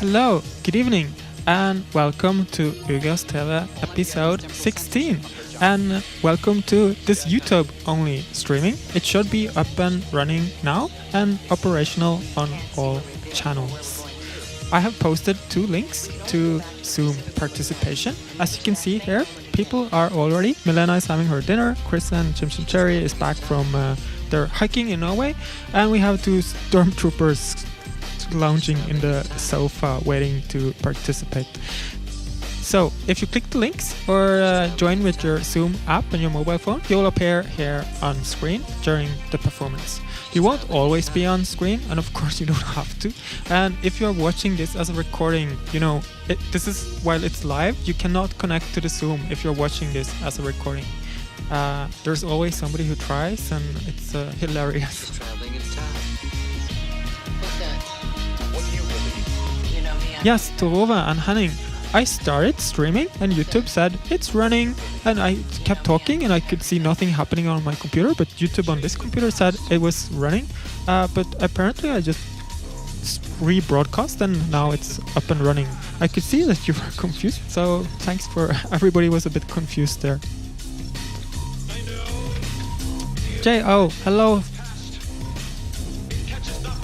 Hello, good evening, and welcome to Ugress TV episode 16. And welcome to this YouTube only streaming. It should be up and running now and operational on all channels. I have posted 2 links to Zoom participation. As you can see here, people are already. Milena is having her dinner. Chris and Chim Chim Cherry is back from their hiking in Norway. And we have 2 stormtroopers lounging in the sofa waiting to participate. So if you click the links or join with your Zoom app on your mobile phone, you'll appear here on screen during the performance. You won't always be on screen, and of course you don't have to. And if you're watching this as a recording, this is while it's live, you cannot connect to the Zoom if you're watching this as a recording. There's always somebody who tries, and it's hilarious. Traveling in time. What's that? What do you believe? You know me. Yes, Torova and Henning. I started streaming and YouTube said it's running, and I kept talking and I could see nothing happening on my computer, but YouTube on this computer said it was running. But apparently I just rebroadcast and now it's up and running. I could see that you were confused, so thanks for everybody was a bit confused there. J.O., hello.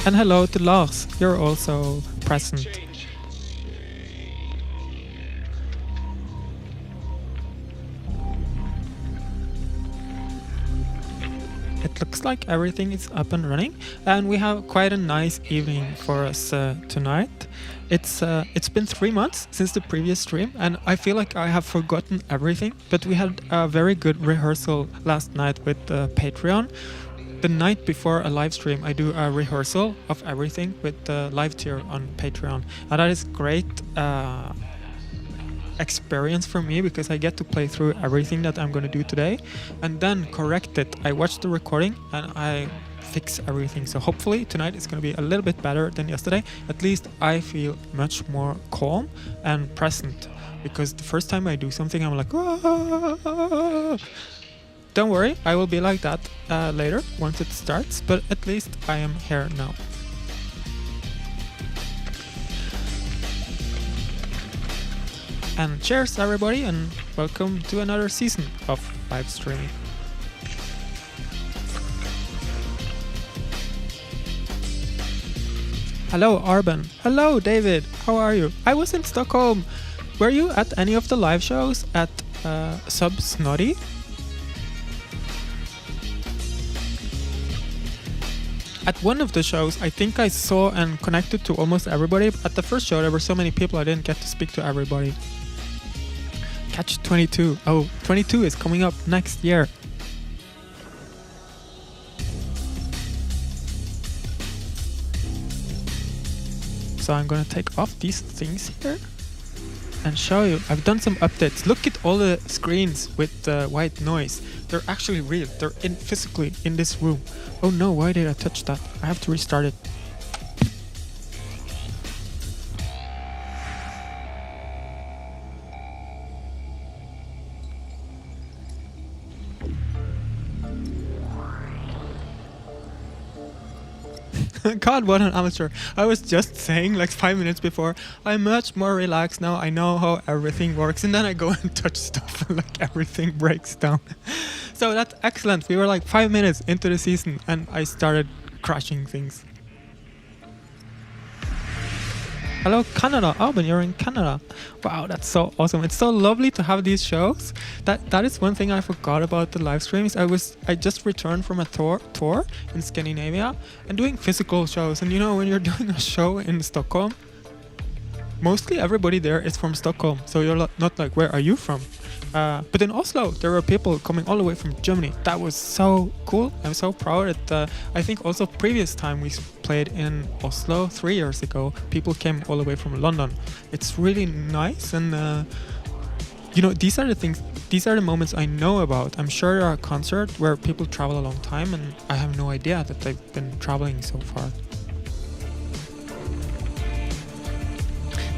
And hello to Lars, you're also present. It looks like everything is up and running, and we have quite a nice evening for us tonight. It's been 3 months since the previous stream, and I feel like I have forgotten everything, but we had a very good rehearsal last night with Patreon. The night before a live stream, I do a rehearsal of everything with the live tier on Patreon, and that is great experience for me because I get to play through everything that I'm going to do today and then correct it. I watch the recording and I fix everything, so hopefully tonight is going to be a little bit better than yesterday. At least I feel much more calm and present, because the first time I do something I'm like, "Whoa." Don't worry, I will be like that later once it starts, but at least I am here now. And cheers everybody, and welcome to another season of live streaming. Hello Arben. Hello David. How are you? I was in Stockholm. Were you at any of the live shows at Sub Snotty? At one of the shows, I think I saw and connected to almost everybody. At the first show, there were so many people I didn't get to speak to everybody. Catch 22. Oh, 22 is coming up next year. So I'm gonna take off these things here and show you. I've done some updates. Look at all the screens with the white noise. They're actually real. They're physically in this room. Oh no, why did I touch that? I have to restart it. God, what an amateur. I was just saying like 5 minutes before, I'm much more relaxed now, I know how everything works, and then I go and touch stuff and like everything breaks down. So that's excellent. We were like 5 minutes into the season and I started crashing things. Hello Canada, Alban, you're in Canada. Wow, that's so awesome. It's so lovely to have these shows. That is one thing I forgot about the live streams. I just returned from a tour in Scandinavia and doing physical shows. And when you're doing a show in Stockholm, mostly everybody there is from Stockholm. So you're not like, where are you from? But in Oslo, there were people coming all the way from Germany. That was so cool. I'm so proud that I think also previous time we played in Oslo 3 years ago, people came all the way from London. It's really nice, and these are the things, these are the moments I know about. I'm sure there are concerts where people travel a long time and I have no idea that they've been traveling so far.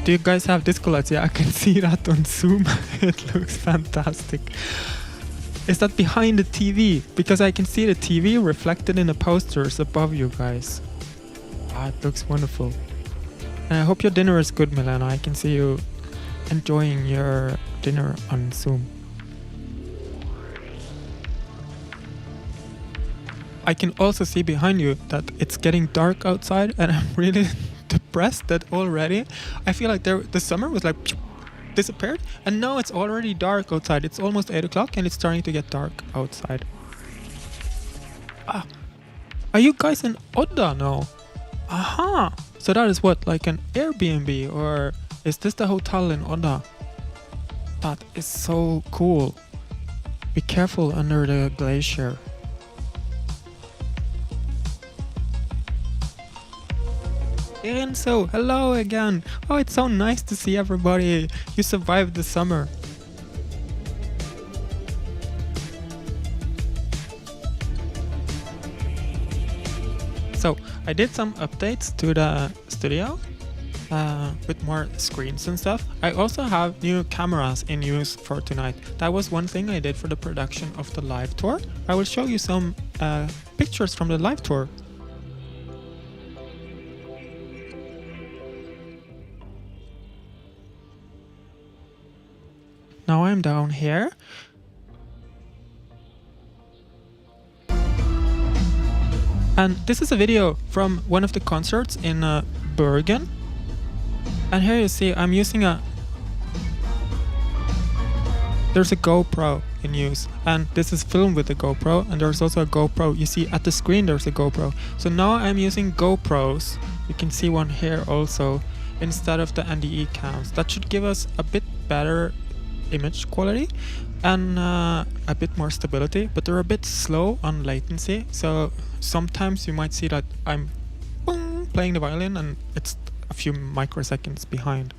Do you guys have disco lights? Yeah, I can see that on Zoom. It looks fantastic. Is that behind the TV? Because I can see the TV reflected in the posters above you guys. Ah, it looks wonderful. And I hope your dinner is good, Milena. I can see you enjoying your dinner on Zoom. I can also see behind you that it's getting dark outside, and I'm really depressed that already I feel like the summer was like disappeared, and now it's already dark outside. It's almost 8 o'clock and it's starting to get dark outside. Are you guys in Odda now? Aha! So that is what, like an Airbnb, or is this the hotel in Odda? That is so cool. Be careful under the glacier. Renzo, hello again. Oh, it's so nice to see everybody. You survived the summer. So I did some updates to the studio with more screens and stuff. I also have new cameras in use for tonight. That was one thing I did for the production of the live tour. I will show you some pictures from the live tour. Now I'm down here. And this is a video from one of the concerts in Bergen. And here you see I'm using there's a GoPro in use, and this is filmed with the GoPro, and there's also a GoPro. You see at the screen there's a GoPro. So now I'm using GoPros. You can see one here also, instead of the NDE cams. That should give us a bit better image quality and a bit more stability, but they're a bit slow on latency, so sometimes you might see that I'm playing the violin and it's a few microseconds behind.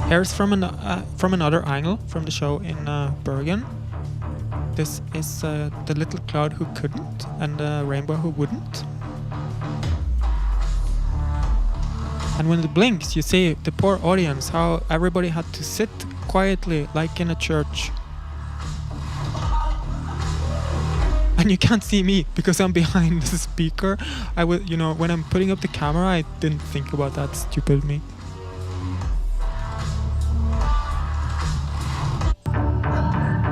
Here's from another angle from the show in Bergen. This is the little cloud who couldn't and the rainbow who wouldn't. And when it blinks, you see the poor audience, how everybody had to sit quietly like in a church. And you can't see me because I'm behind the speaker. I will, when I'm putting up the camera, I didn't think about that, stupid me.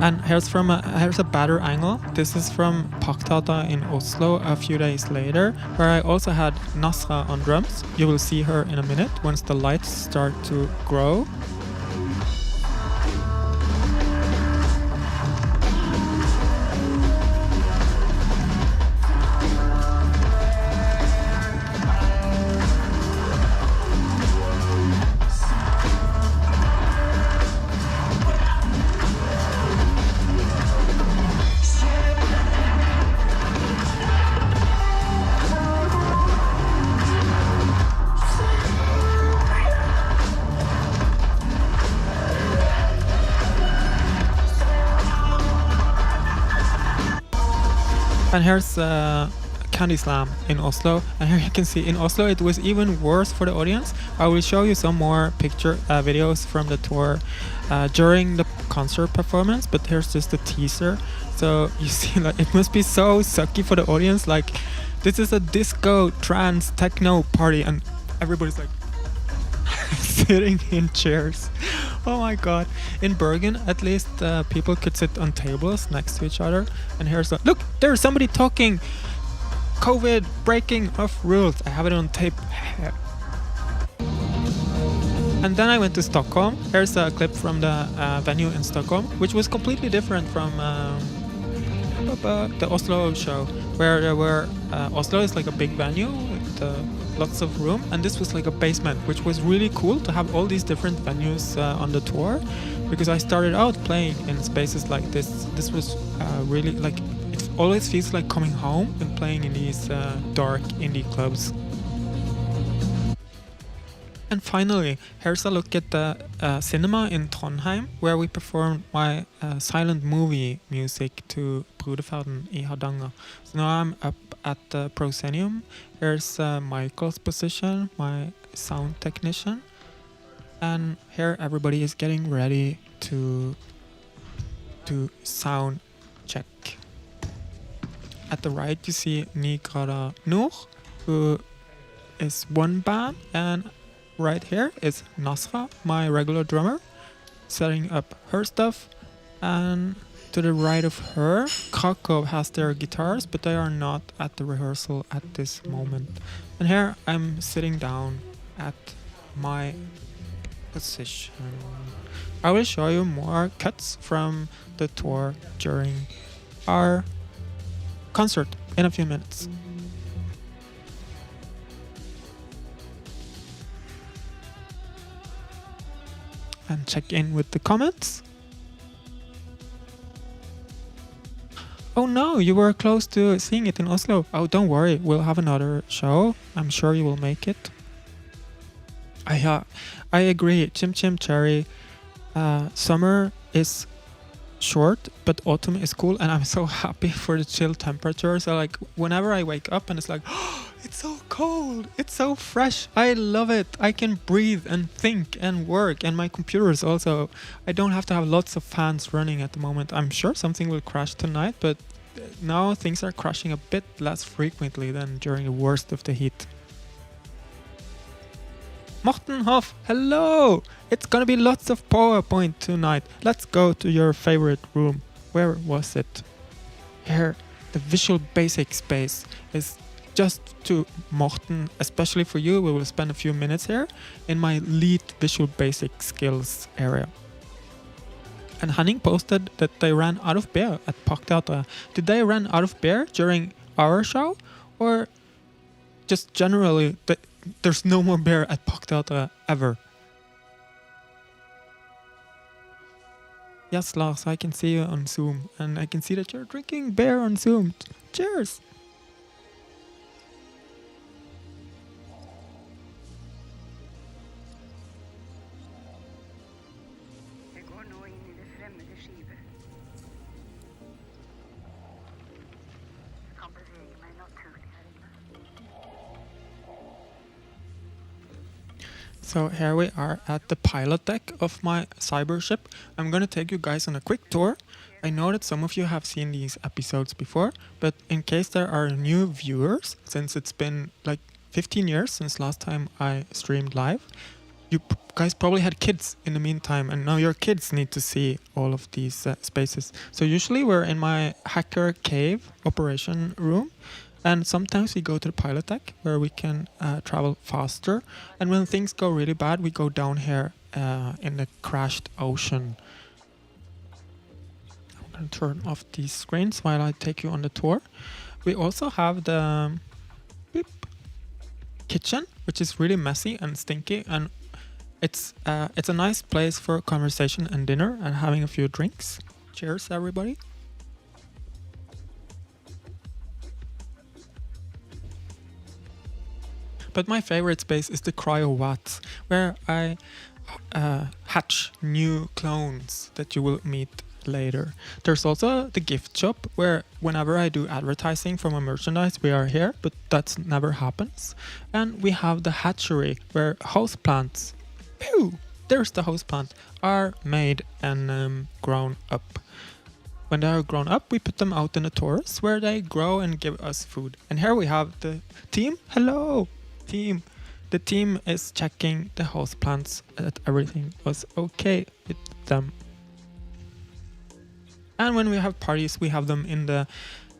And here's a better angle. This is from Paktata in Oslo a few days later, where I also had Nasra on drums. You will see her in a minute once the lights start to grow. And here's Candy Slam in Oslo, and here you can see in Oslo it was even worse for the audience. I will show you some more videos from the tour during the concert performance, but here's just a teaser. So you see, like, it must be so sucky for the audience. Like, this is a disco, trance, techno party, and everybody's like sitting in chairs. Oh my god. In Bergen, at least people could sit on tables next to each other. And here's look, there's somebody talking. COVID, breaking of rules. I have it on tape. And then I went to Stockholm. Here's a clip from the venue in Stockholm, which was completely different from the Oslo show, where there were Oslo is like a big venue with lots of room, and this was like a basement, which was really cool to have all these different venues on the tour, because I started out playing in spaces like this. This was really like, it always feels like coming home and playing in these dark indie clubs. And finally, here's a look at the cinema in Trondheim, where we performed my silent movie music to Brudeferden i Hardanger. So now I'm up at the proscenium. Here's Michael's position, my sound technician. And here everybody is getting ready to sound check. At the right you see Nigrada Noor, who is one band, and right here is Nasra, my regular drummer, setting up her stuff, and to the right of her, Krakow has their guitars, but they are not at the rehearsal at this moment. And here I'm sitting down at my position. I will show you more cuts from the tour during our concert in a few minutes. And check in with the comments. Oh no, you were close to seeing it in Oslo. Oh, don't worry, we'll have another show. I'm sure you will make it. I agree, Chim Chim Cherry. Summer is short, but autumn is cool, and I'm so happy for the chill temperature. So like whenever I wake up and it's like, oh, it's so cold, it's so fresh, I love it. I can breathe and think and work, and my computer is also, I don't have to have lots of fans running at the moment. I'm sure something will crash tonight, but now things are crashing a bit less frequently than during the worst of the heat. Morten Hoff, hello! It's gonna be lots of PowerPoint tonight. Let's go to your favorite room. Where was it? Here, the Visual Basic space is just to Morten, especially for you. We will spend a few minutes here in my lead Visual Basic skills area. And Henning posted that they ran out of beer at Parkteatret. Did they run out of beer during our show? Or just generally, there's no more beer at Parkteatret ever? Yes, Lars, I can see you on Zoom, and I can see that you're drinking beer on Zoom. Cheers! So here we are at the pilot deck of my cyber ship. I'm gonna take you guys on a quick tour. I know that some of you have seen these episodes before, but in case there are new viewers, since it's been like 15 years since last time I streamed live, you guys probably had kids in the meantime, and now your kids need to see all of these spaces. So usually we're in my hacker cave operation room, and sometimes we go to the pilot deck where we can travel faster. And when things go really bad, we go down here in the crashed ocean. I'm going to turn off these screens while I take you on the tour. We also have the kitchen, which is really messy and stinky. And it's a nice place for conversation and dinner and having a few drinks. Cheers, everybody. But my favorite space is the cryo-vats, where I hatch new clones that you will meet later. There's also the gift shop, where whenever I do advertising for my merchandise, we are here, but that never happens. And we have the hatchery, where houseplants, there's the houseplant, are made and grown up. When they are grown up, we put them out in the Taurus, where they grow and give us food. And here we have the team. Hello! Team. The team is checking the houseplants that everything was okay with them. And when we have parties, we have them in the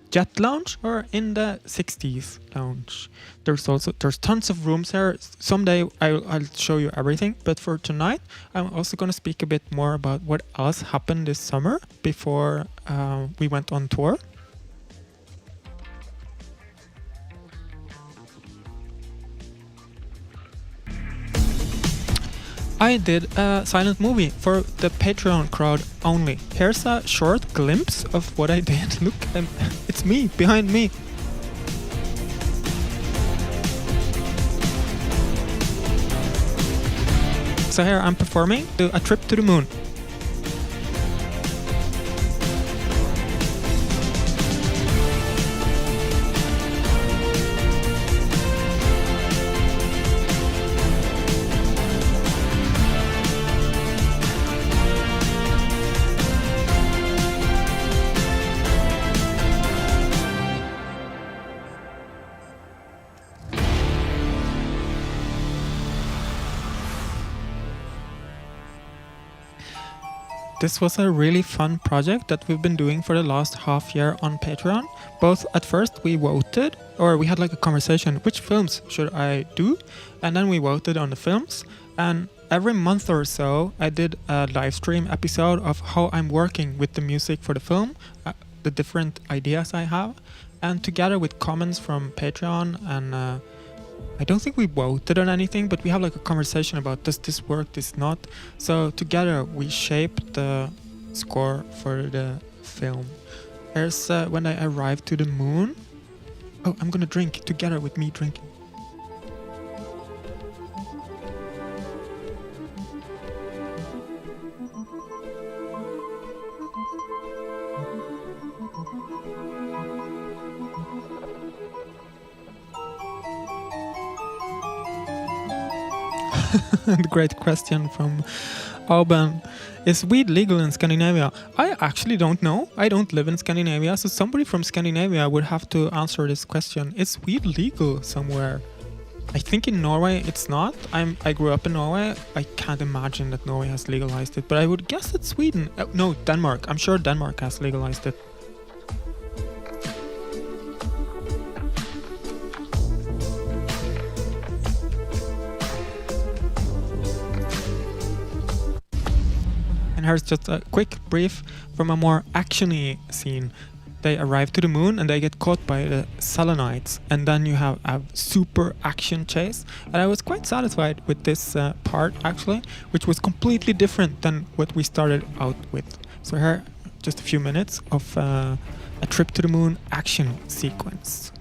Jet Lounge or in the 60s Lounge. There's tons of rooms here. Someday I'll show you everything, but for tonight I'm also going to speak a bit more about what else happened this summer before we went on tour. I did a silent movie for the Patreon crowd only. Here's a short glimpse of what I did. Look, it's me, behind me. So here I'm performing A Trip to the Moon. This was a really fun project that we've been doing for the last half year on Patreon. Both at first we voted, or we had like a conversation, which films should I do? And then we voted on the films. And every month or so I did a live stream episode of how I'm working with the music for the film, the different ideas I have. And together with comments from Patreon and I don't think we voted on anything, but we have like a conversation about does this work, this not. So together we shaped the score for the film. There's when I arrived to the moon. Oh, I'm gonna drink together with me drinking. Great question from Alban. Is weed legal in Scandinavia? I actually don't know. I don't live in Scandinavia, so somebody from Scandinavia would have to answer this question. Is weed legal somewhere? I think in Norway it's not. I grew up in Norway. I can't imagine that Norway has legalized it, but I would guess that Sweden... no, Denmark. I'm sure Denmark has legalized it. And here's just a quick brief from a more action-y scene. They arrive to the moon and they get caught by the Selenites, and then you have a super action chase. And I was quite satisfied with this part actually, which was completely different than what we started out with. So here, just a few minutes of a trip to the moon action sequence.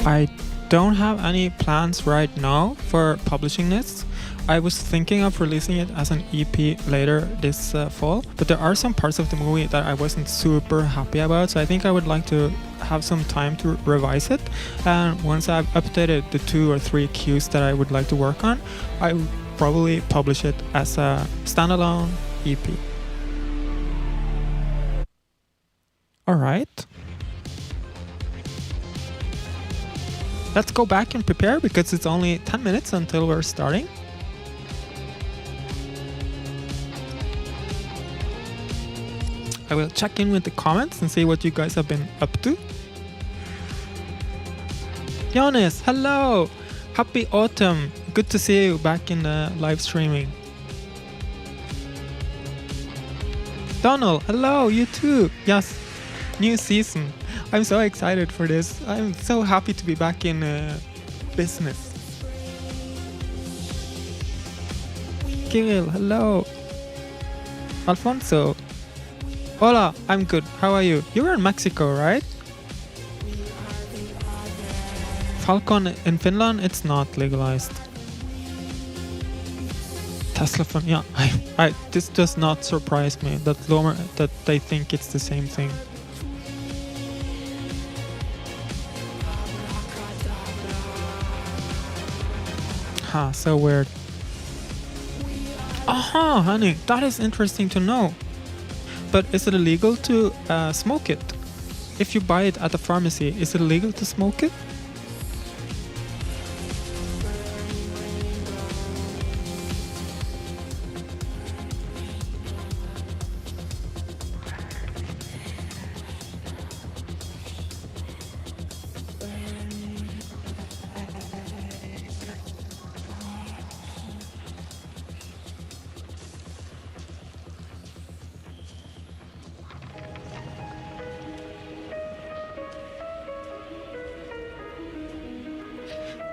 I don't have any plans right now for publishing this. I was thinking of releasing it as an EP later this fall, but there are some parts of the movie that I wasn't super happy about, so I think I would like to have some time to revise it. And once I've updated the 2 or 3 cues that I would like to work on, I would probably publish it as a standalone EP. Alright. Let's go back and prepare because it's only 10 minutes until we're starting. I will check in with the comments and see what you guys have been up to. Jonas, hello! Happy autumn! Good to see you back in the live streaming. Donald, hello, you too! Yes, new season. I'm so excited for this. I'm so happy to be back in business. Kirill, hello. Alfonso. Hola, I'm good. How are you? You're in Mexico, right? Falcon in Finland, it's not legalized. Tesla phone, yeah. This does not surprise me that they think it's the same thing. So weird. Aha, honey, that is interesting to know. But is it illegal to smoke it? If you buy it at a pharmacy, is it illegal to smoke it?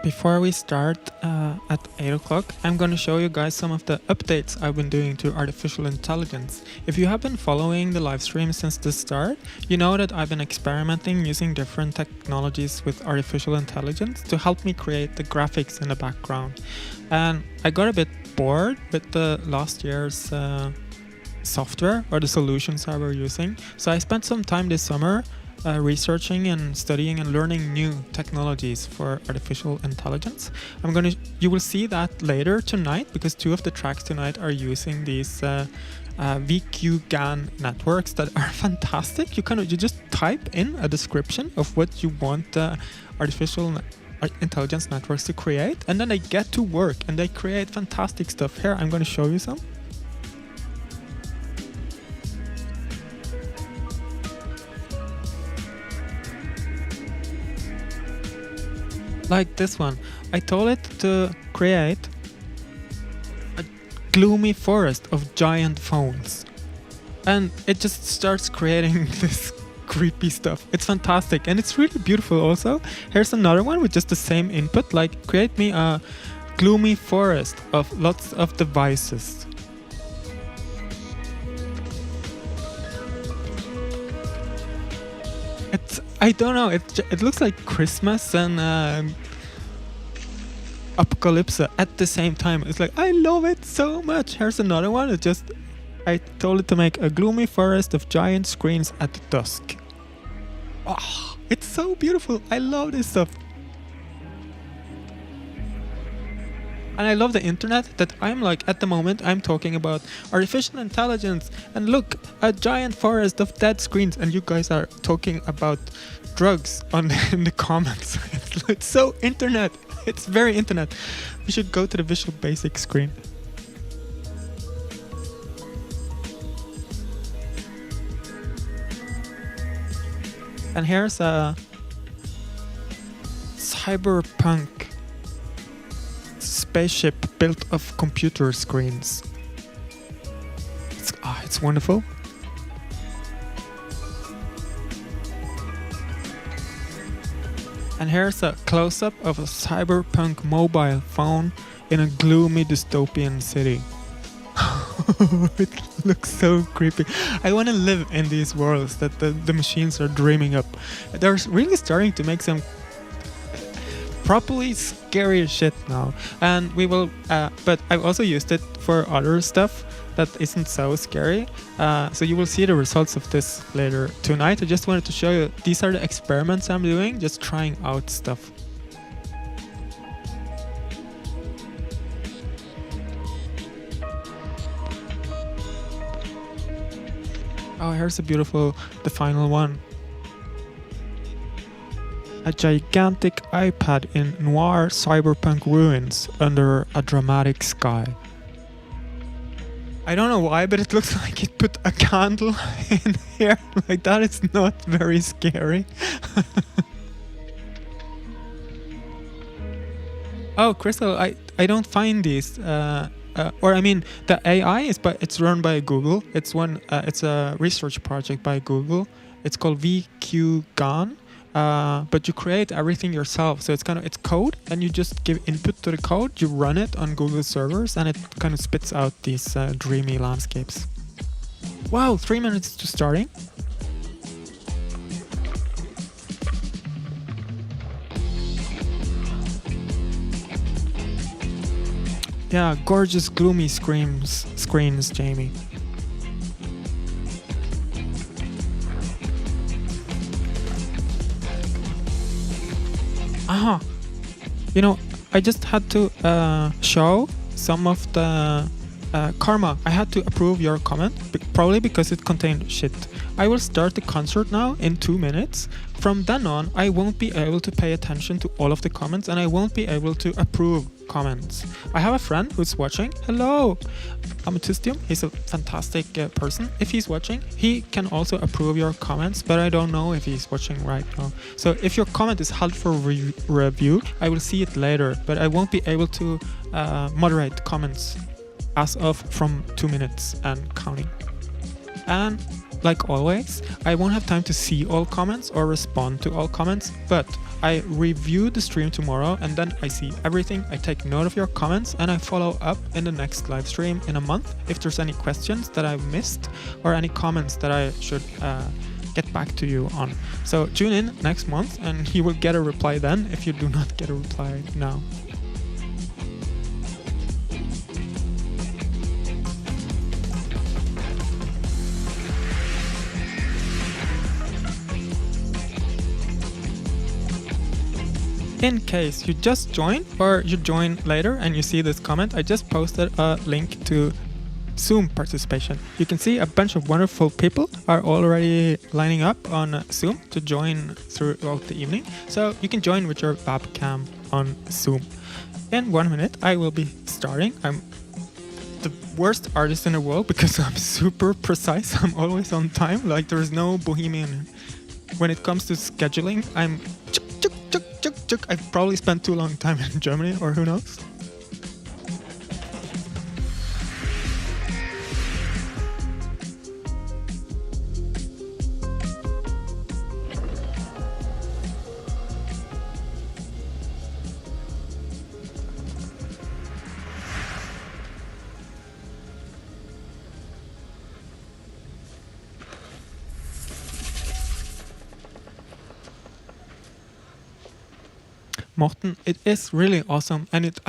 Before we start at 8 o'clock, I'm going to show you guys some of the updates I've been doing to artificial intelligence. If you have been following the live stream since the start, you know that I've been experimenting using different technologies with artificial intelligence to help me create the graphics in the background. And I got a bit bored with the last year's software or the solutions I were using. So I spent some time this summer researching and studying and learning new technologies for artificial intelligence. You will see that later tonight, because two of the tracks tonight are using these VQ-GAN networks that are fantastic. You just type in a description of what you want artificial intelligence networks to create, and then they get to work and they create fantastic stuff. Here, I'm going to show you some. Like this one. I told it to create a gloomy forest of giant phones. And it just starts creating this creepy stuff. It's fantastic and it's really beautiful also. Here's another one with just the same input, like create me a gloomy forest of lots of devices. I don't know, it looks like Christmas and apocalypse at the same time. It's like, I love it so much. Here's another one. I told it to make a gloomy forest of giant screens at dusk. Oh, it's so beautiful. I love this stuff. And I love the internet that I'm like, at the moment, I'm talking about artificial intelligence. And look, a giant forest of dead screens. And you guys are talking about drugs in the comments. It's so internet. It's very internet. We should go to the Visual Basic screen. And here's a cyberpunk spaceship built of computer screens. It's wonderful. And here's a close-up of a cyberpunk mobile phone in a gloomy dystopian city. It looks so creepy. I want to live in these worlds that the machines are dreaming up. They're really starting to make some properly scary shit now, and we will but I've also used it for other stuff that isn't so scary, so you will see the results of this later tonight. I just wanted to show you these are the experiments I'm doing, just trying out stuff. Oh, here's the final one. A gigantic iPad in noir cyberpunk ruins under a dramatic sky. I don't know why, but it looks like it put a candle in here. Like, that is not very scary. Oh, Crystal, I don't find these. Or I mean, the AI is, but it's run by Google. It's a research project by Google. It's called VQ-GAN. But you create everything yourself, so it's code, and you just give input to the code, you run it on Google servers, and it kind of spits out these dreamy landscapes. Wow, 3 minutes to starting. Yeah, gorgeous gloomy screens, Jamie. You know, I just had to show some of the karma. I had to approve your comment, probably because it contained shit. I will start the concert now in 2 minutes. From then on, I won't be able to pay attention to all of the comments, and I won't be able to approve comments. I have a friend who's watching. Hello, Amethystium. He's a fantastic person. If he's watching, he can also approve your comments, but I don't know if he's watching right now. So if your comment is held for review, I will see it later, but I won't be able to moderate comments as of from 2 minutes and counting. And like always, I won't have time to see all comments or respond to all comments, but I review the stream tomorrow and then I see everything. I take note of your comments and I follow up in the next live stream in a month if there's any questions that I missed or any comments that I should get back to you on. So tune in next month and you will get a reply then if you do not get a reply now. In case you just joined or you join later and you see this comment, I just posted a link to Zoom participation. You can see a bunch of wonderful people are already lining up on Zoom to join throughout the evening. So you can join with your webcam on Zoom. In 1 minute, I will be starting. I'm the worst artist in the world because I'm super precise. I'm always on time. Like there is no bohemian. When it comes to scheduling, I'm I've probably spent too long time in Germany, or who knows. Morten, it is really awesome, and it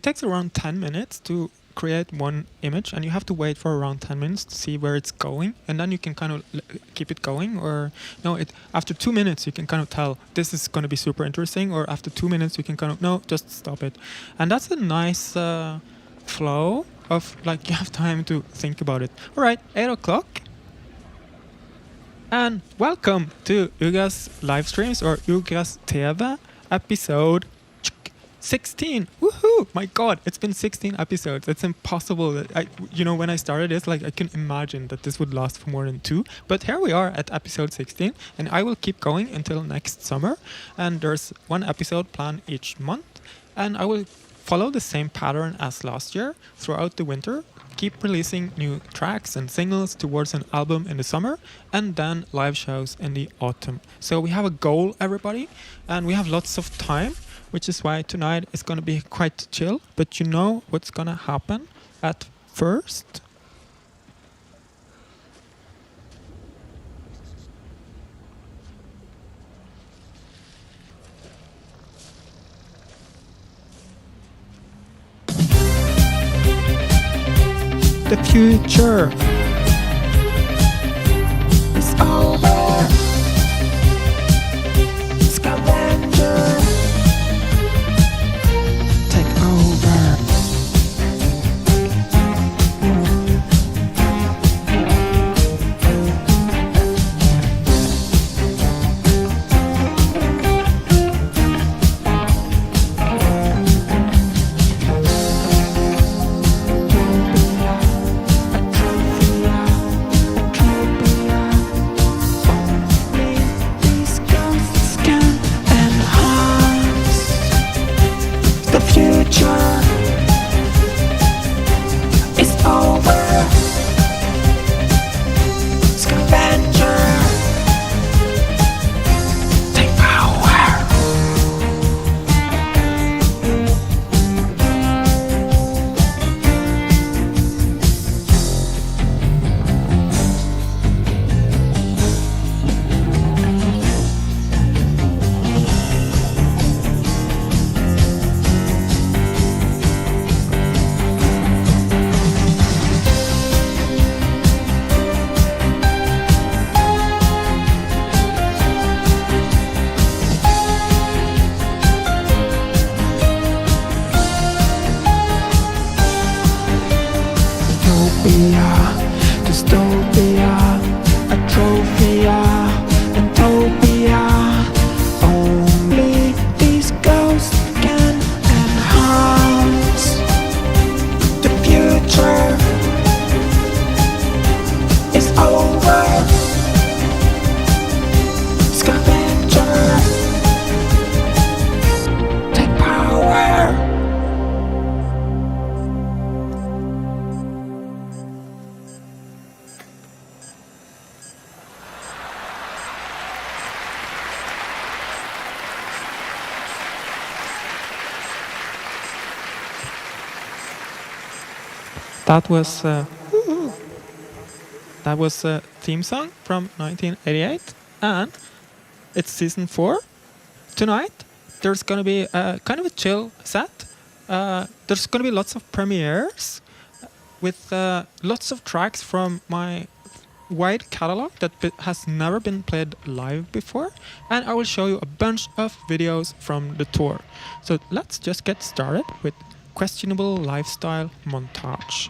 takes around 10 minutes to create one image, and you have to wait for around 10 minutes to see where it's going, and then you can kind of keep it going, or no, after 2 minutes you can kind of tell this is going to be super interesting, or after 2 minutes you can kind of no, just stop it. And that's a nice flow of like you have time to think about it. All right, 8 o'clock. And welcome to Ugress live streams, or Ugress TV episode 16. Woohoo! My god, it's been 16 episodes. It's impossible that when I started this, like I can imagine that this would last for more than 2. But here we are at episode 16, and I will keep going until next summer. And there's 1 episode planned each month, and I will follow the same pattern as last year throughout the winter. Keep releasing new tracks and singles towards an album in the summer, and then live shows in the autumn. So we have a goal, everybody, and we have lots of time, which is why tonight is going to be quite chill. But you know what's going to happen at first? The future is over. Scavenger, take over. That was a theme song from 1988, and it's season 4. Tonight there's gonna be a kind of a chill set. There's gonna be lots of premieres with lots of tracks from my wide catalog that has never been played live before, and I will show you a bunch of videos from the tour. So let's just get started with Questionable Lifestyle Montage.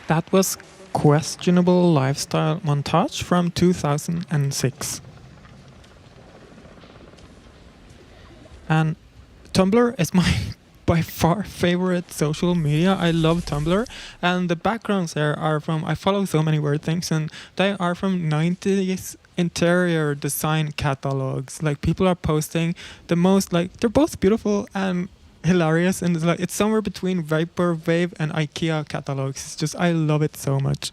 That was Questionable Lifestyle Montage from 2006. And Tumblr is my by far favorite social media. I love Tumblr, and the backgrounds there are from, I follow so many weird things, and they are from 90s interior design catalogs. Like people are posting the most, like they're both beautiful and hilarious, and it's somewhere between Vaporwave and IKEA catalogs. It's just, I love it so much.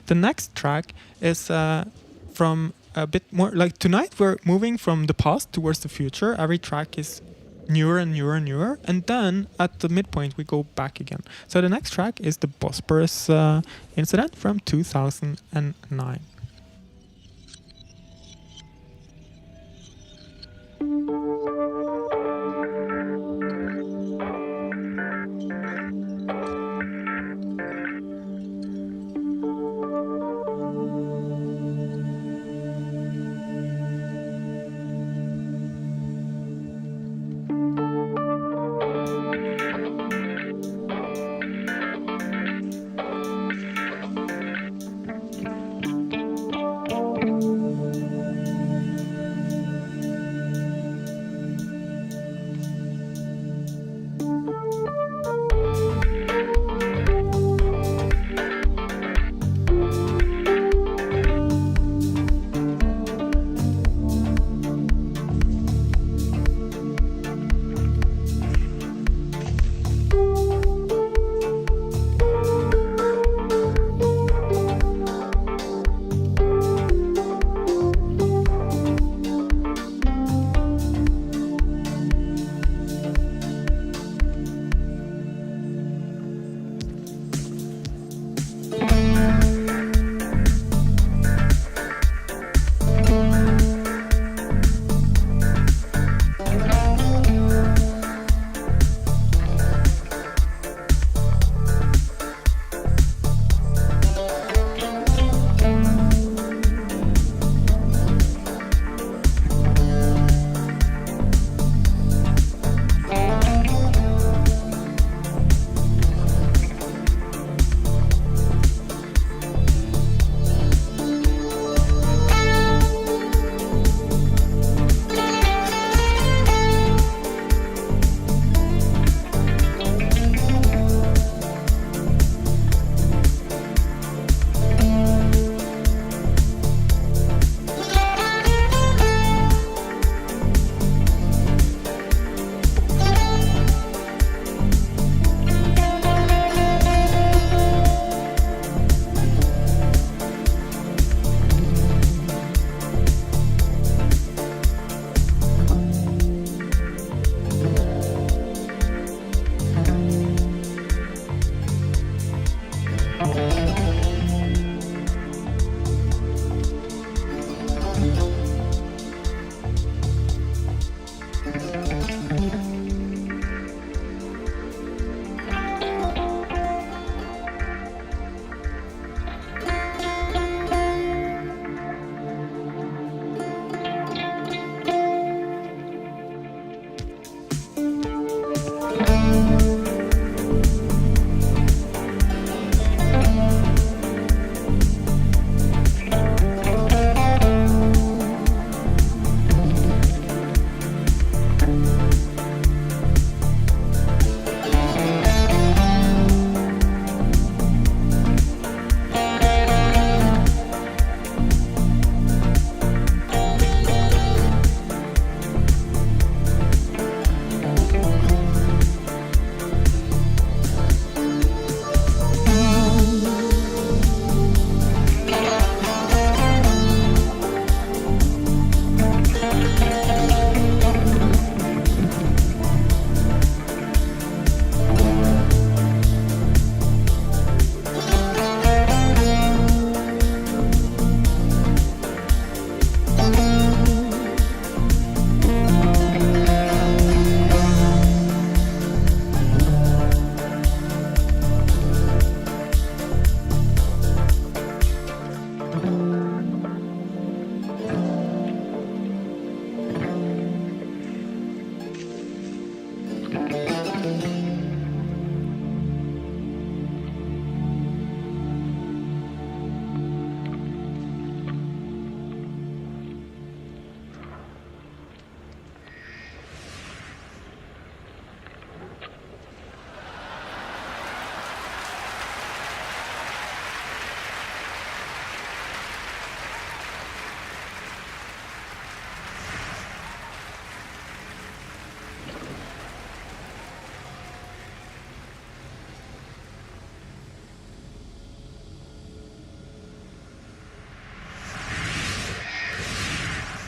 The next track is from a bit more, like tonight we're moving from the past towards the future. Every track is newer and newer and newer, and then at the midpoint we go back again. So the next track is the Bosporus Incident from 2009.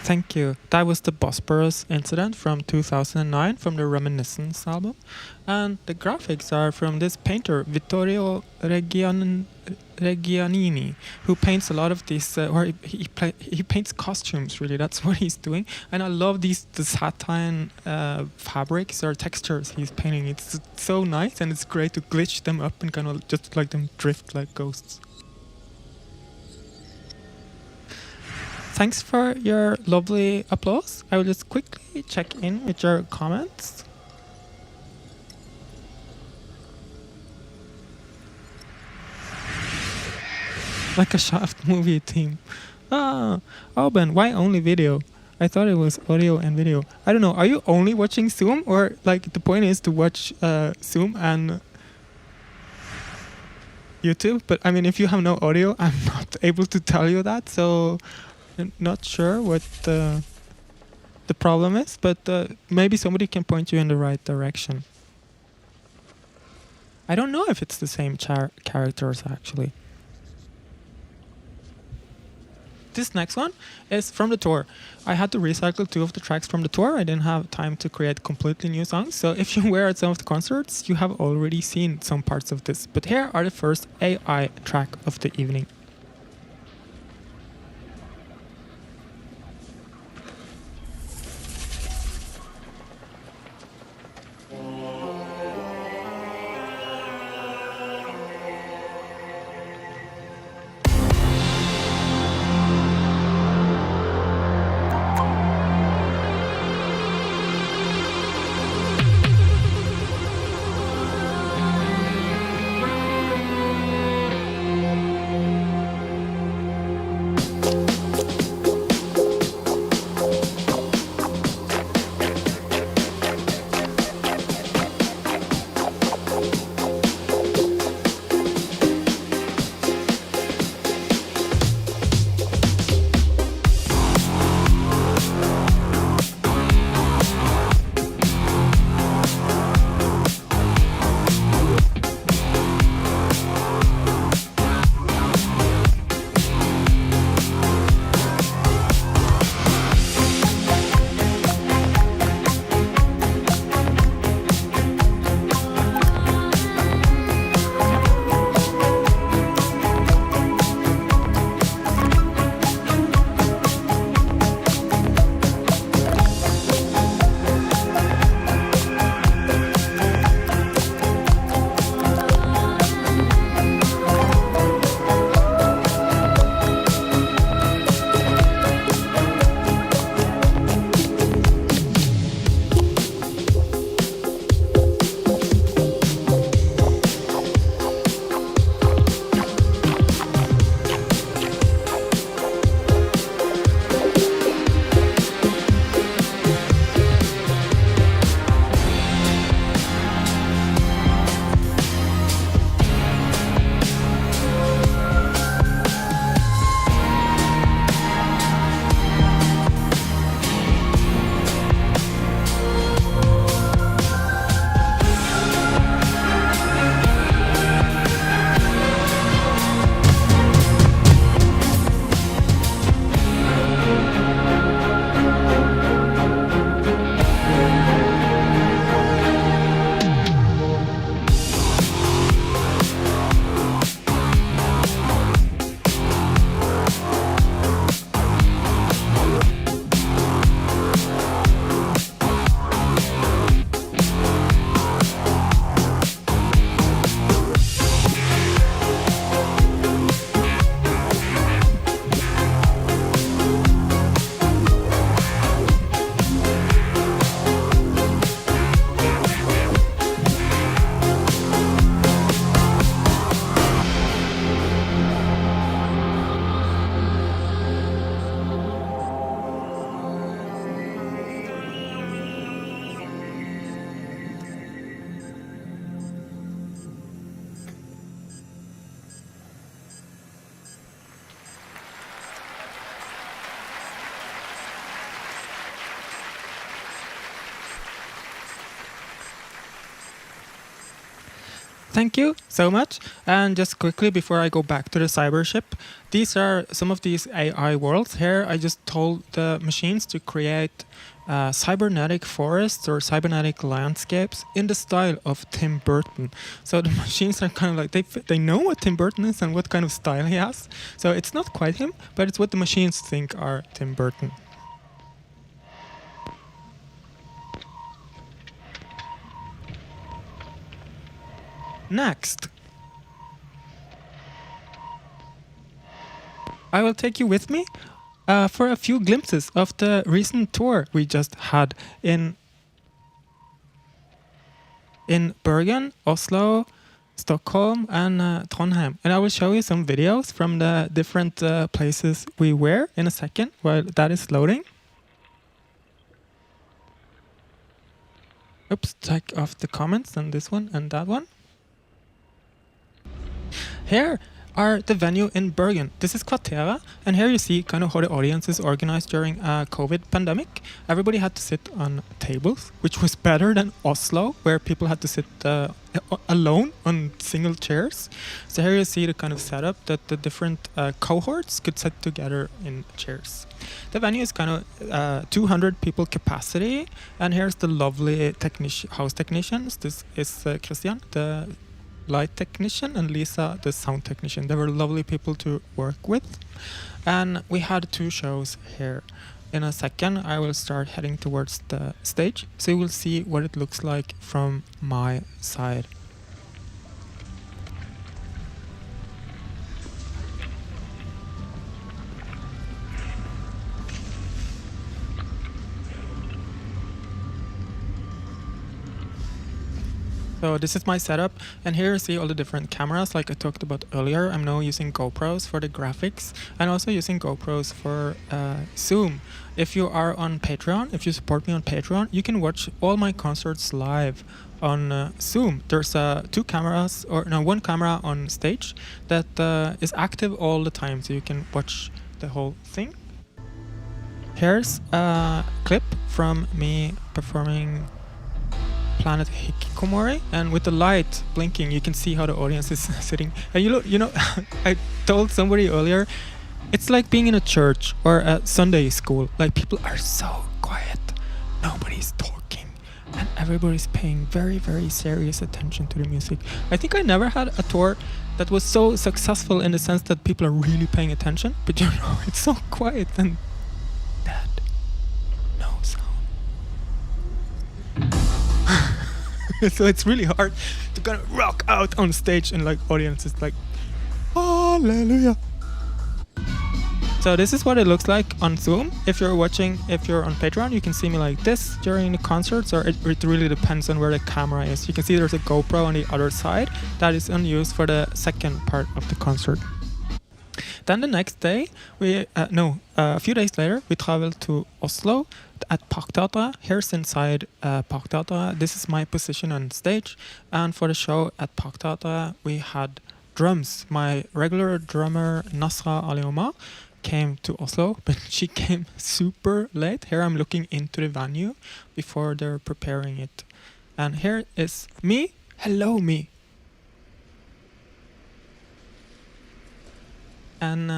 Thank you. That was the Bosporus Incident from 2009 from the Reminiscence album. And the graphics are from this painter, Vittorio Reggianini, who paints a lot of these, or he paints costumes, really. That's what he's doing. And I love the satin fabrics or textures he's painting. It's so nice, and it's great to glitch them up and kind of just like them drift like ghosts. Thanks for your lovely applause. I will just quickly check in with your comments. Like a Shaft movie theme. Ah, Ben, why only video? I thought it was audio and video. I don't know. Are you only watching Zoom, or like the point is to watch Zoom and YouTube? But I mean, if you have no audio, I'm not able to tell you that. So. Not sure what the problem is, but maybe somebody can point you in the right direction. I don't know if it's the same characters actually. This next one is from the tour. I had to recycle 2 of the tracks from the tour. I didn't have time to create completely new songs, so if you were at some of the concerts, you have already seen some parts of this. But here are the first AI track of the evening. thank you so much. And just quickly before I go back to the cyber ship, these are some of these AI worlds. Here I just told the machines to create cybernetic forests or cybernetic landscapes in the style of Tim Burton. So the machines are kind of like, they know what Tim Burton is and what kind of style he has. So it's not quite him, but it's what the machines think are Tim Burton. Next, I will take you with me for a few glimpses of the recent tour we just had in Bergen, Oslo, Stockholm, and Trondheim. And I will show you some videos from the different places we were in a second while that is loading. Oops, check off the comments on this one and that one. Here are the venue in Bergen. This is Kvarteret, and here you see kind of how the audience is organized during a COVID pandemic. Everybody had to sit on tables, which was better than Oslo, where people had to sit alone on single chairs. So here you see the kind of setup that the different cohorts could sit together in chairs. The venue is kind of 200 people capacity, and here's the lovely house technicians. This is Christian, the light technician, and Lisa, the sound technician. They were lovely people to work with. And we had 2 shows here. In a second, I will start heading towards the stage, so you will see what it looks like from my side. So this is my setup, and here you see all the different cameras like I talked about earlier. I'm now using GoPros for the graphics and also using GoPros for Zoom. If you are on Patreon, if you support me on Patreon, you can watch all my concerts live on Zoom. There's 2 cameras, or no, 1 camera on stage that is active all the time, so you can watch the whole thing. Here's a clip from me performing Planet Hikikomori, and with the light blinking you can see how the audience is sitting. And you know I told somebody earlier, it's like being in a church or a Sunday school. Like, people are so quiet, nobody's talking, and everybody's paying very, very serious attention to the music. I think I never had a tour that was so successful in the sense that people are really paying attention, but you know, it's so quiet and dead, no sound. So it's really hard to kind of rock out on stage and like audience is like, hallelujah. So this is what it looks like on Zoom. If you're on Patreon, you can see me like this during the concerts, or it really depends on where the camera is. You can see there's a GoPro on the other side that is unused for the second part of the concert. Then the next day, a few days later, we traveled to Oslo at Parkteatret. Here's inside Parkteatret. This is my position on stage. And for the show at Parkteatret, we had drums. My regular drummer, Nasra Alioma, came to Oslo, but she came super late. Here I'm looking into the venue before they're preparing it. And here is me. Hello, me. And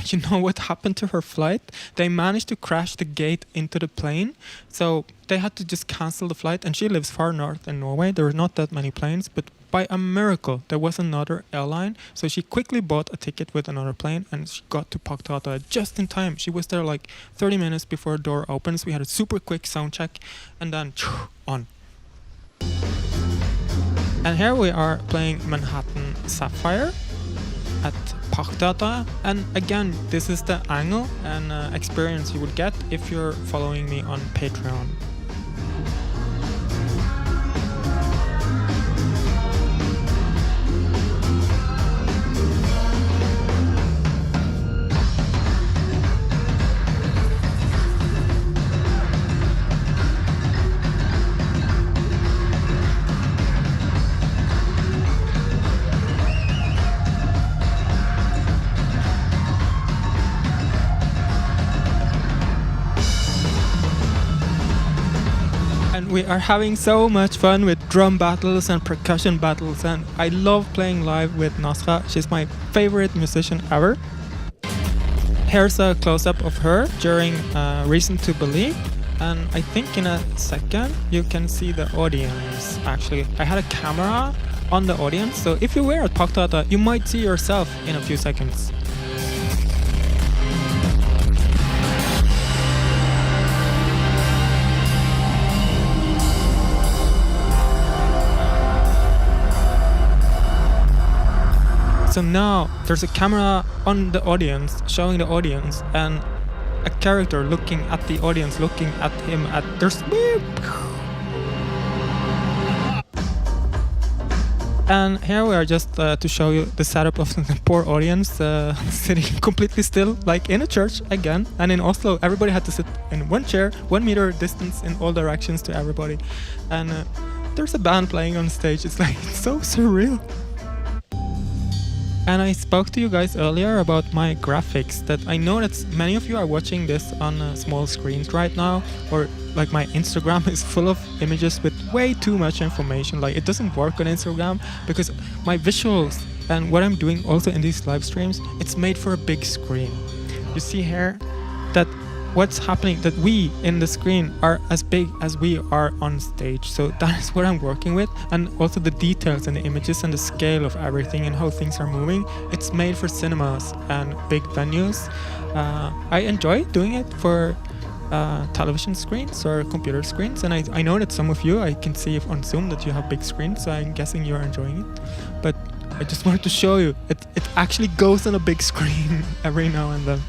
you know what happened to her flight? They managed to crash the gate into the plane, so they had to just cancel the flight. And she lives far north in Norway. There were not that many planes, but by a miracle, there was another airline. So she quickly bought a ticket with another plane, and she got to Parkteatret just in time. She was there like 30 minutes before the door opens. We had a super quick sound check, and then on. And here we are playing Manhattan Sapphire at Parkteatret, and again, this is the angle and experience you would get if you're following me on Patreon. we are having so much fun with drum battles and percussion battles, and I love playing live with Nasra. She's my favorite musician ever. Here's a close-up of her during Reason to Believe, and I think in a second you can see the audience. Actually, I had a camera on the audience, so if you were at Paktata, you might see yourself in a few seconds. So now there's a camera on the audience, showing the audience, and a character looking at the audience, looking at him. There's and here we are just to show you the setup of the poor audience sitting completely still, like in a church again. And in Oslo, everybody had to sit in one chair, 1 meter distance in all directions to everybody. And there's a band playing on stage. It's like, it's so surreal. And I spoke to you guys earlier about my graphics, that I know that many of you are watching this on small screens right now, or like my Instagram is full of images with way too much information. Like, it doesn't work on Instagram because my visuals and what I'm doing also in these live streams, it's made for a big screen. You see here that what's happening, that we in the screen are as big as we are on stage. So that is what I'm working with, and also the details and the images and the scale of everything and how things are moving. It's made for cinemas and big venues. I enjoy doing it for television screens or computer screens, and I know that some of you, I can see on Zoom that you have big screens, so I'm guessing you're enjoying it. But I just wanted to show you, it actually goes on a big screen every now and then.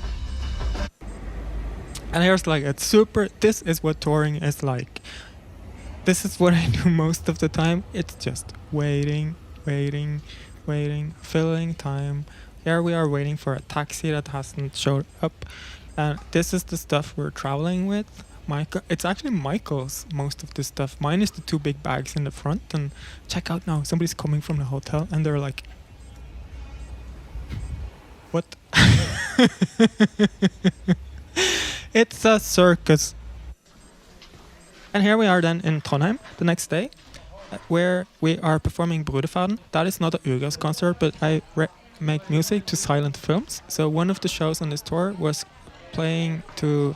And here's like a super, this is what touring is like. This is what I do most of the time. It's just waiting, filling time. Here we are waiting for a taxi that hasn't showed up. And this is the stuff we're traveling with. It's actually Michael's, most of this stuff. Mine is the 2 big bags in the front. And check out now, somebody's coming from the hotel and they're like, what? It's a circus. And here we are then in Trondheim the next day, where we are performing Brudefaden. That is not a Ugress concert, but I make music to silent films. So one of the shows on this tour was playing to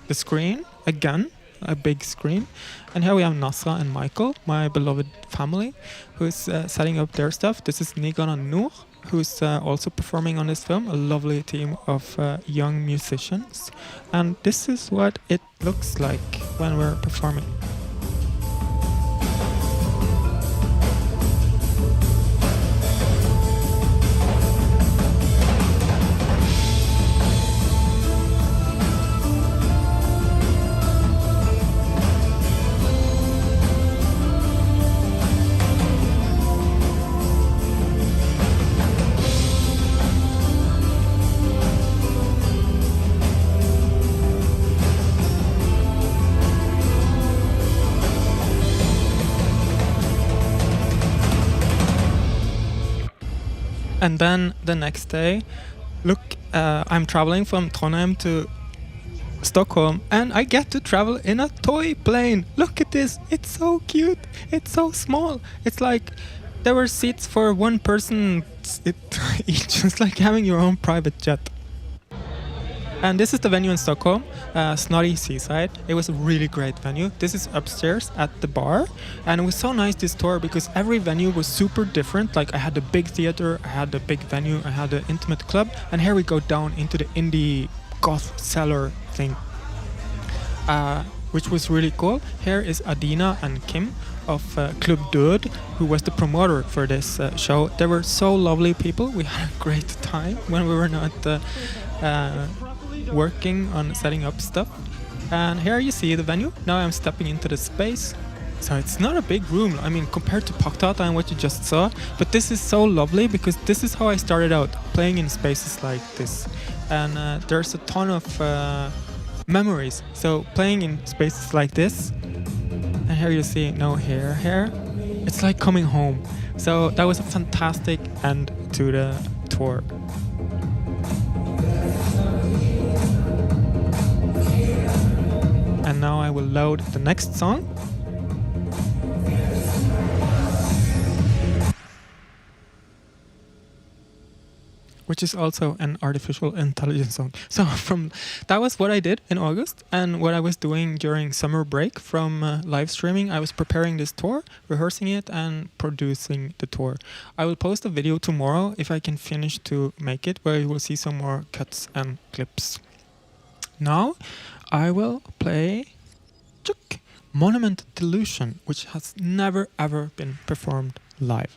the screen, again, a big screen. And here we have Nasra and Michael, my beloved family, who's setting up their stuff. This is Nigan and Noor, who's also performing on this film, a lovely team of young musicians. And this is what it looks like when we're performing. And then the next day, look, I'm traveling from Trondheim to Stockholm, and I get to travel in a toy plane. Look at this, it's so cute, it's so small. It's like there were seats for one person, it's just like having your own private jet. And this is the venue in Stockholm, Snotty Seaside. It was a really great venue. This is upstairs at the bar. And it was so nice this tour because every venue was super different. Like I had the big theater, I had the big venue, I had the intimate club. And here we go down into the indie goth cellar thing, which was really cool. Here is Adina and Kim of Club Død, who was the promoter for this show. They were so lovely people. We had a great time when we were not working on setting up stuff. And here you see the venue. Now I'm stepping into the space. So it's not a big room, I mean, compared to Paktata and what you just saw, but this is so lovely because this is how I started out, playing in spaces like this. And there's a ton of memories. So playing in spaces like this, and here you see no hair here, it's like coming home. So that was a fantastic end to the tour. And now I will load the next song. which is also an artificial intelligence song. So that was what I did in August, and what I was doing during summer break from live streaming. I was preparing this tour, rehearsing it, and producing the tour. I will post a video tomorrow if I can finish to make it, where you will see some more cuts and clips. Now I will play Monument Dilution, which has never ever been performed live.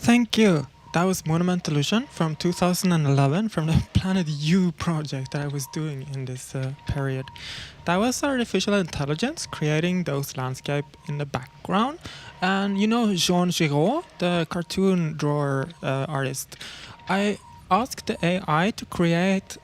Thank you. That was Monument Dilution from 2011 from the Planet U project that I was doing in this period. That was artificial intelligence creating those landscape in the background. And you know Jean Giraud, the cartoon drawer artist. I asked the AI to create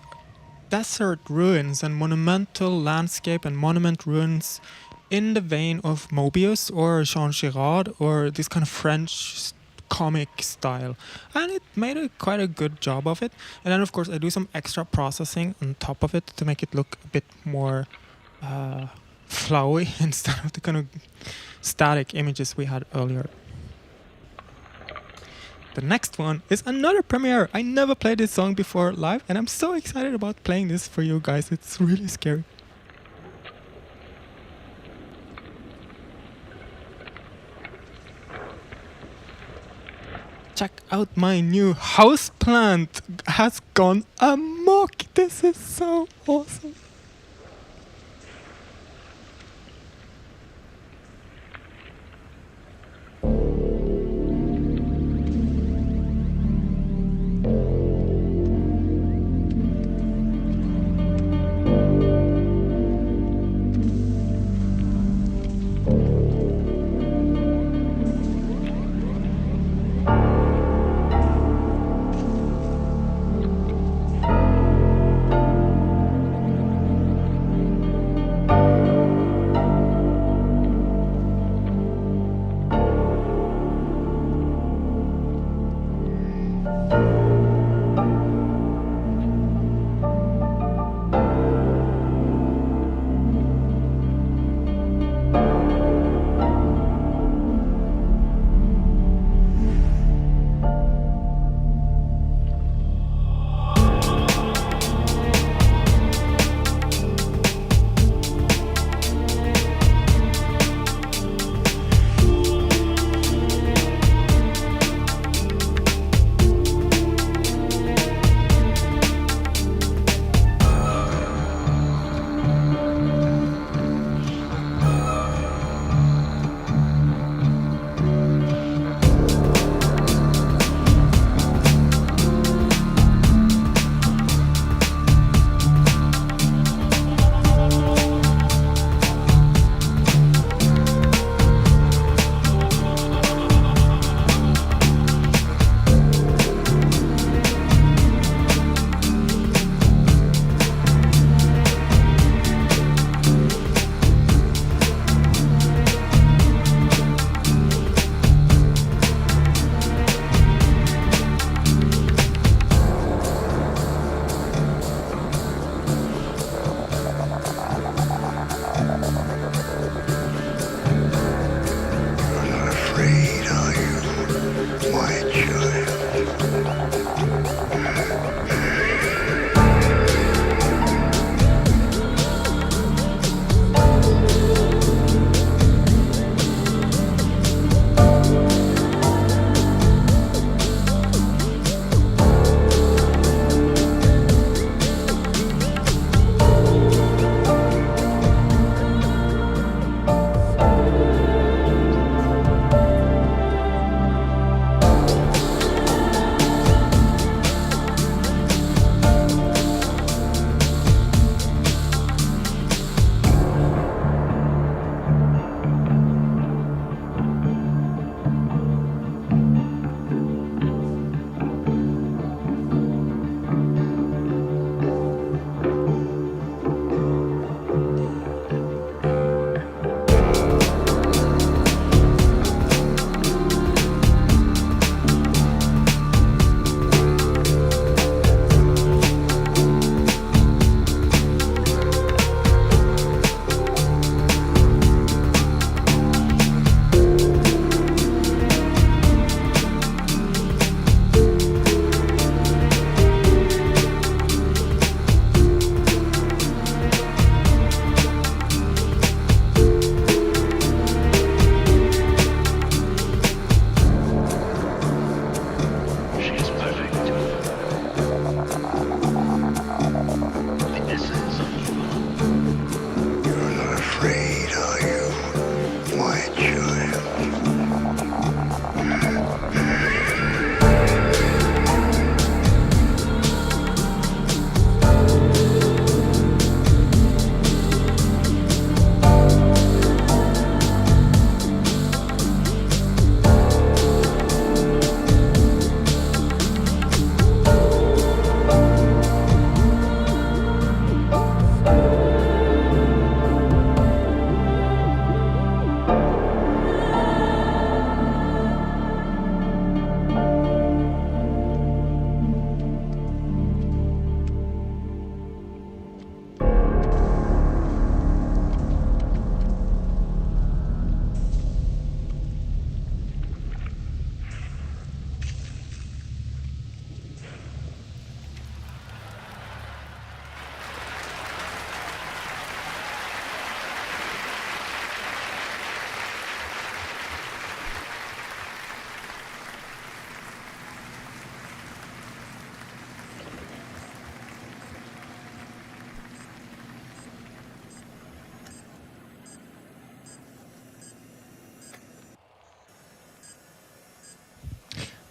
desert ruins and monumental landscape and monument ruins in the vein of Mobius or Jean Giraud or this kind of French comic style, and it made quite a good job of it. And then of course I do some extra processing on top of it to make it look a bit more flowy instead of the kind of static images we had earlier. The next one is another premiere. I never played this song before live, and I'm so excited about playing this for you guys. It's really scary. Check out my new houseplant. Has gone amok. This is so awesome.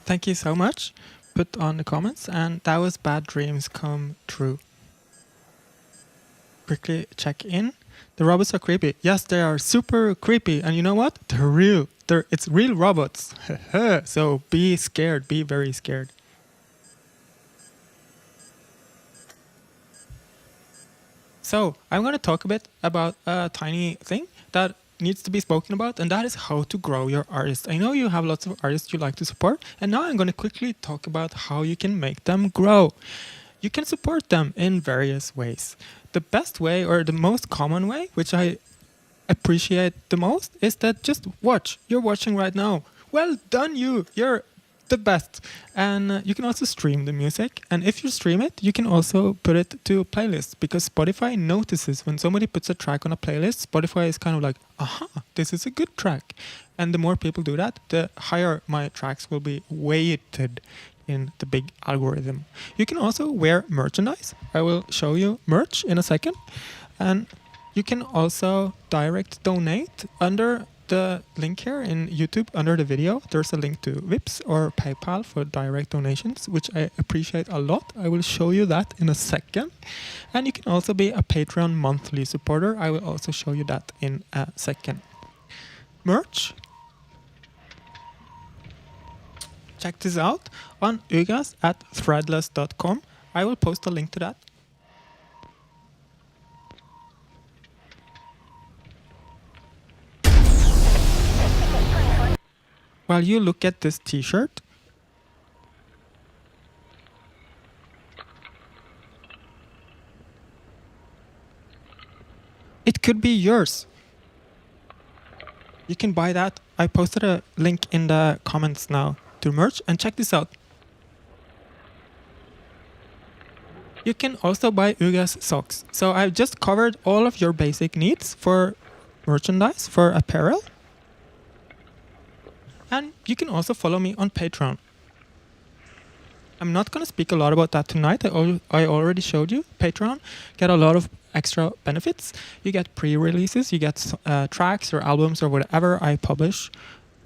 Thank you so much. Put on the comments, and that was Bad Dreams Come True. Quickly check in. The robots are creepy. Yes, they are super creepy. And you know what? They're real. It's real robots. So be scared. Be very scared. So I'm going to talk a bit about a tiny thing that needs to be spoken about, and that is how to grow your artist. I know you have lots of artists you like to support, and now I'm going to quickly talk about how you can make them grow. You can support them in various ways. The best way, or the most common way, which I appreciate the most, is that just watch. You're watching right now. Well done, you. You're the best. And you can also stream the music. And if you stream it, you can also put it to a playlist, because Spotify notices when somebody puts a track on a playlist. Spotify is kind of like, aha, this is a good track. And the more people do that, the higher my tracks will be weighted in the big algorithm. You can also wear merchandise. I will show you merch in a second. And you can also direct donate under the link here in YouTube. Under the video, there's a link to Vips or PayPal for direct donations, which I appreciate a lot. I will show you that in a second. And you can also be a Patreon monthly supporter. I will also show you that in a second. Merch. Check this out on Ugress at threadless.com. I will post a link to that. While you look at this t-shirt, it could be yours. You can buy that. I posted a link in the comments now to merch, and check this out. You can also buy Ugress socks. So I've just covered all of your basic needs for merchandise, for apparel. And you can also follow me on Patreon. I'm not going to speak a lot about that tonight. I already showed you. Patreon get a lot of extra benefits. You get pre-releases, you get tracks or albums or whatever I publish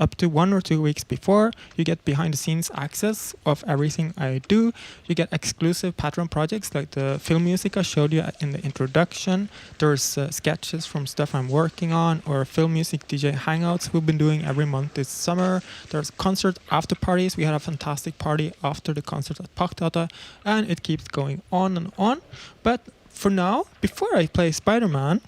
up to 1 or 2 weeks before. You get behind-the-scenes access of everything I do. You get exclusive Patreon projects like the film music I showed you in the introduction. There's sketches from stuff I'm working on, or film music DJ hangouts we've been doing every month this summer. There's concert after parties. We had a fantastic party after the concert at Pachtata, and it keeps going on and on. But for now, before I play Spider-Man,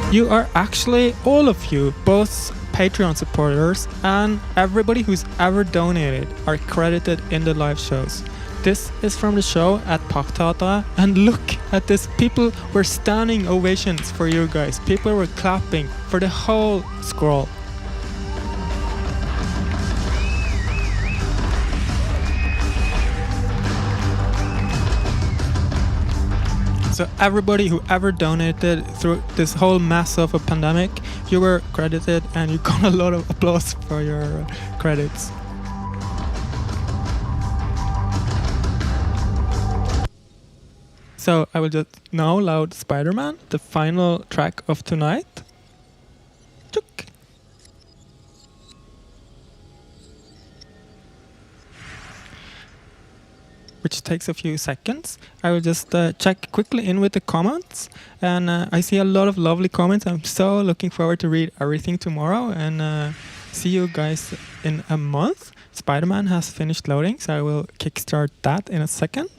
you are actually, all of you, both Patreon supporters and everybody who's ever donated, are credited in the live shows. This is from the show at Pachtata, and look at this. People were standing ovations for you guys. People were clapping for the whole scroll. So everybody who ever donated through this whole mess of a pandemic, you were credited, and you got a lot of applause for your credits. So I will just now load Spider-Man, the final track of tonight. Chook. Which takes a few seconds. I will just check quickly in with the comments, and I see a lot of lovely comments. I'm so looking forward to read everything tomorrow, and see you guys in a month. Spider-Man has finished loading, so I will kickstart that in a second.